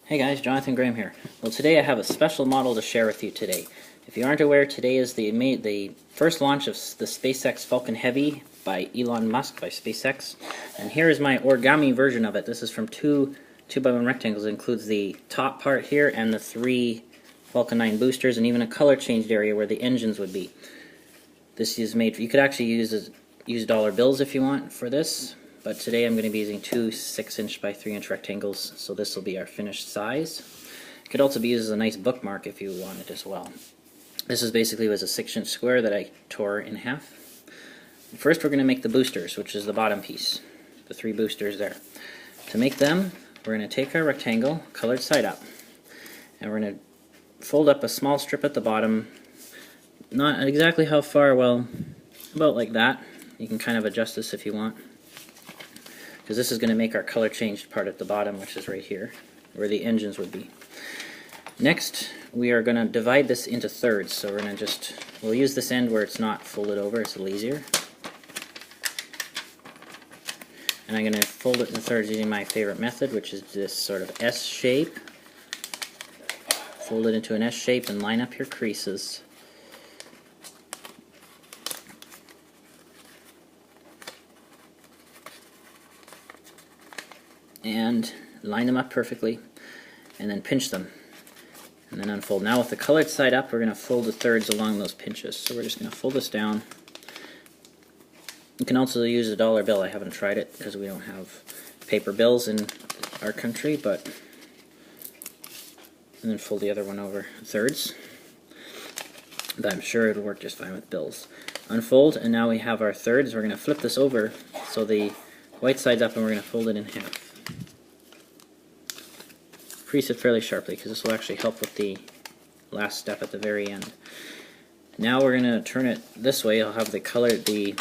Hey guys, Jonathan Graham here. Well, today I have a special model to share with you today. If you aren't aware, today is the first launch of the Spacex Falcon Heavy by Elon Musk, by SpaceX. And here is my origami version of it. This is from two 2x1 rectangles. It includes the top part here and the 3 Falcon 9 boosters and even a color changed area where the engines would be. This is made, you could actually use dollar bills if you want for this. But today I'm going to be using two 6" by 3" rectangles, so this will be our finished size. It could also be used as a nice bookmark if you wanted as well. This is basically was a 6" square that I tore in half. First we're going to make the boosters, which is the bottom piece, the 3 boosters there. To make them, we're going to take our rectangle, colored side up, and we're going to fold up a small strip at the bottom, not exactly how far, well, about like that. You can kind of adjust this if you want, because this is going to make our color changed part at the bottom, which is right here, where the engines would be. Next, we are going to divide this into thirds, so we're going to we'll use this end where it's not folded over, it's a little easier. And I'm going to fold it in thirds using my favorite method, which is this sort of S shape. Fold it into an S shape and line up your creases. And line them up perfectly, and then pinch them, and then unfold. Now with the colored side up, we're going to fold the thirds along those pinches. So we're just going to fold this down. You can also use a dollar bill. I haven't tried it because we don't have paper bills in our country, but and then fold the other one over thirds. But I'm sure it'll work just fine with bills. Unfold, and now we have our thirds. We're going to flip this over so the white side's up, and we're going to fold it in half. Crease it fairly sharply because this will actually help with the last step at the very end. Now we're going to turn it this way. I'll have the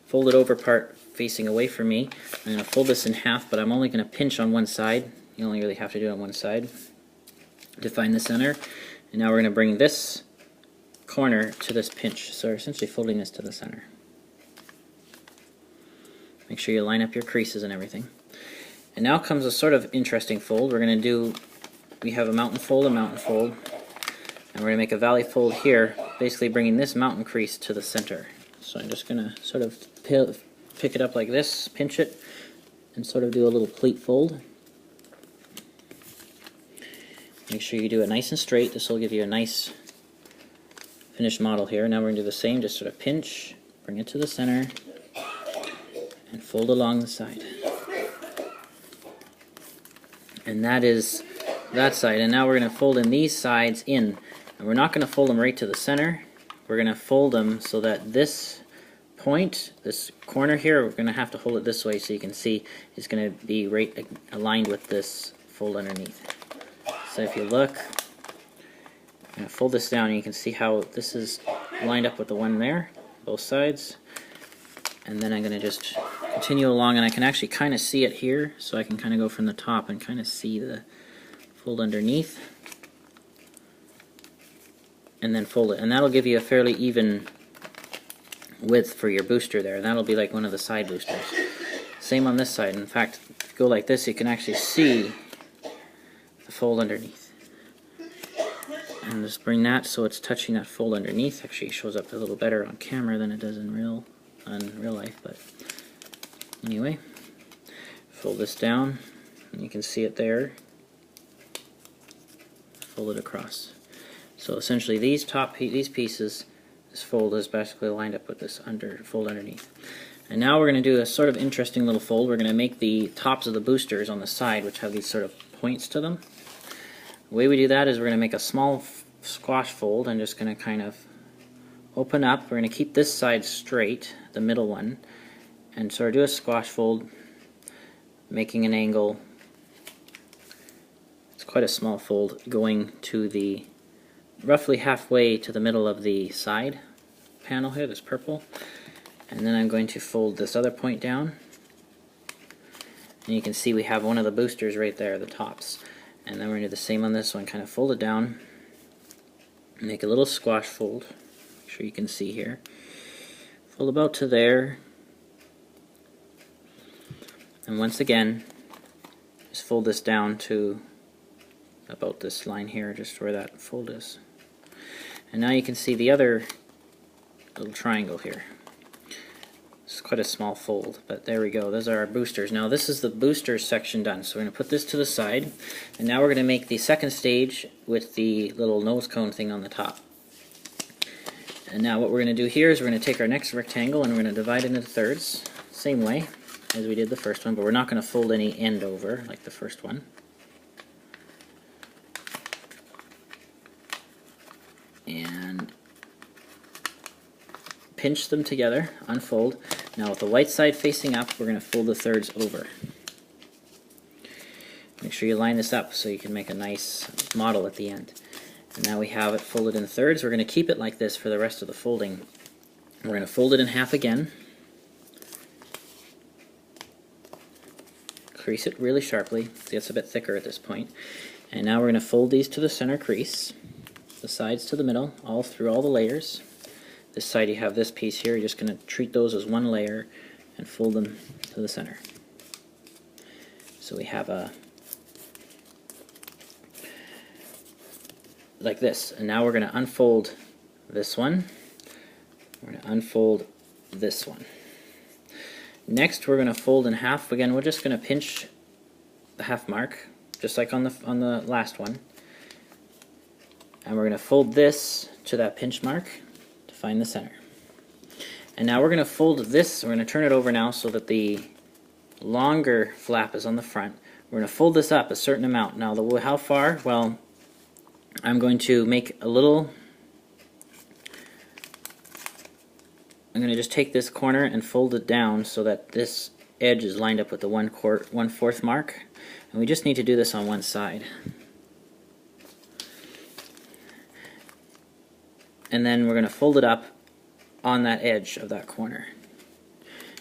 folded over part facing away from me. I'm going to fold this in half, but I'm only going to pinch on one side. You only really have to do it on one side to find the center. And now we're going to bring this corner to this pinch. So we're essentially folding this to the center. Make sure you line up your creases and everything. And now comes a sort of interesting fold. We have a mountain fold, and we're going to make a valley fold here, basically bringing this mountain crease to the center. So I'm just going to sort of pick it up like this, pinch it, and sort of do a little pleat fold. Make sure you do it nice and straight. This will give you a nice finished model here. Now we're going to do the same, just sort of pinch, bring it to the center, and fold along the side. And that is that side. And now we're going to fold in these sides in. And we're not going to fold them right to the center. We're going to fold them so that this point, this corner here, we're going to have to hold it this way so you can see it's going to be right aligned with this fold underneath. So if you look, I'm going to fold this down and you can see how this is lined up with the one there, both sides. And then I'm going to just continue along, and I can actually kind of see it here, so I can kind of go from the top and kind of see the fold underneath, and then fold it. And that'll give you a fairly even width for your booster there, and that'll be like one of the side boosters. Same on this side. In fact, if you go like this, you can actually see the fold underneath. And just bring that so it's touching that fold underneath. Actually, it shows up a little better on camera than it does in real life, but anyway, fold this down, and you can see it there. Fold it across. So essentially, these pieces, this fold is basically lined up with this fold underneath. And now we're going to do a sort of interesting little fold. We're going to make the tops of the boosters on the side, which have these sort of points to them. The way we do that is we're going to make a small squash fold. I'm just going to kind of open up. We're going to keep this side straight, the middle one, and sort of do a squash fold, making an angle. It's quite a small fold, going to the roughly halfway to the middle of the side panel here, this purple. And then I'm going to fold this other point down, and you can see we have one of the boosters right there, the tops. And then we're going to do the same on this one, kind of fold it down, make a little squash fold. Make sure you can see here. Fold about to there, and once again, just fold this down to about this line here, just where that fold is. And now you can see the other little triangle here. It's quite a small fold, but there we go. Those are our boosters. Now this is the boosters section done. So we're going to put this to the side, and now we're going to make the second stage with the little nose cone thing on the top. And now what we're going to do here is we're going to take our next rectangle and we're going to divide it into thirds, same way as we did the first one, but we're not going to fold any end over like the first one. And pinch them together, unfold. Now with the white side facing up, we're going to fold the thirds over. Make sure you line this up so you can make a nice model at the end. And now we have it folded in thirds. We're going to keep it like this for the rest of the folding. We're going to fold it in half again. Crease it really sharply. See, it's a bit thicker at this point. And now we're going to fold these to the center crease, the sides to the middle, all through all the layers. This side you have this piece here. You're just going to treat those as one layer and fold them to the center. So we have a like this. And now we're going to unfold this one. We're going to unfold this one. Next we're going to fold in half. Again, we're just going to pinch the half mark, just like on the last one. And we're going to fold this to that pinch mark to find the center. And now we're going to fold this, we're going to turn it over now so that the longer flap is on the front. We're going to fold this up a certain amount. Now how far? Well, I'm going to make a little, I'm going to just take this corner and fold it down so that this edge is lined up with the 1/4 mark. And we just need to do this on one side. And then we're going to fold it up on that edge of that corner.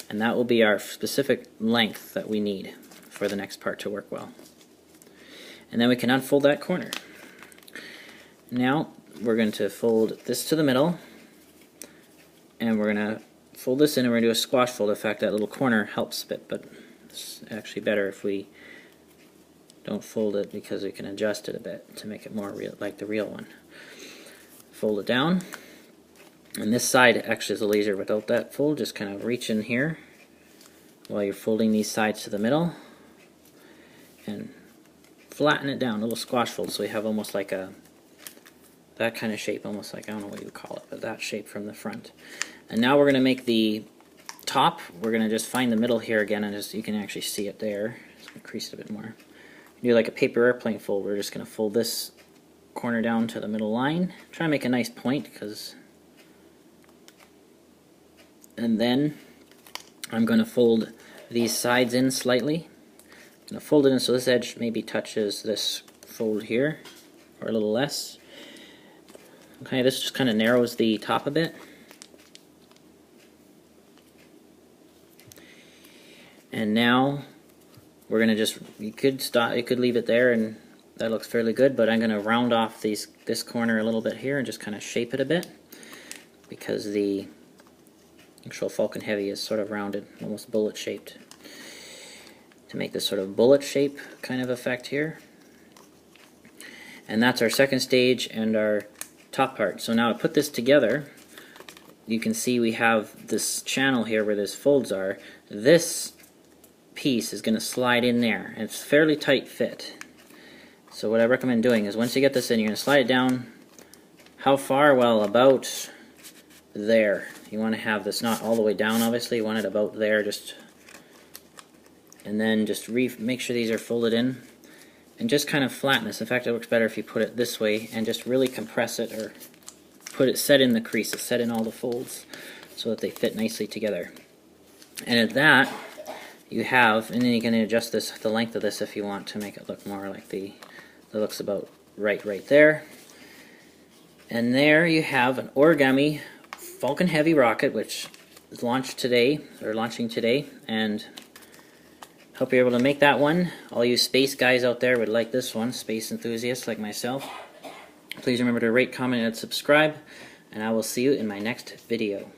And that will be our specific length that we need for the next part to work well. And then we can unfold that corner. Now we're going to fold this to the middle, and we're going to fold this in, and we're going to do a squash fold. In fact, that little corner helps a bit, but it's actually better if we don't fold it because we can adjust it a bit to make it more real, like the real one. Fold it down, and this side actually is a laser without that fold. Just kind of reach in here while you're folding these sides to the middle and flatten it down, a little squash fold, so we have almost like that kind of shape, almost like, I don't know what you would call it, but that shape from the front. And now we're going to make the top. We're going to just find the middle here again, and just, you can actually see it there. Just going to crease it a bit more. Do like a paper airplane fold. We're just going to fold this corner down to the middle line. Try to make a nice point, and then I'm going to fold these sides in slightly. I'm going to fold it in so this edge maybe touches this fold here, or a little less. Okay, this just kind of narrows the top a bit. And now we're going to just, you could leave it there and that looks fairly good, but I'm going to round off this corner a little bit here and just kind of shape it a bit, because the actual Falcon Heavy is sort of rounded, almost bullet shaped, to make this sort of bullet shape kind of effect here. And that's our second stage and our top part. So now to put this together, you can see we have this channel here where these folds are. This piece is going to slide in there, and it's fairly tight fit. So what I recommend doing is once you get this in, you're going to slide it down. How far? Well, about there. You want to have this not all the way down, obviously. You want it about there, and then just make sure these are folded in, and just kind of flatten this. In fact, it works better if you put it this way and just really compress it, or set in the creases, set in all the folds so that they fit nicely together. And at that, you have, and then you can adjust the length of this if you want to make it look more like that looks about right there. And there you have an Origami Falcon Heavy rocket, which is launching today, and hope you're able to make that one. All you space guys out there would like this one, space enthusiasts like myself. Please remember to rate, comment, and subscribe, and I will see you in my next video.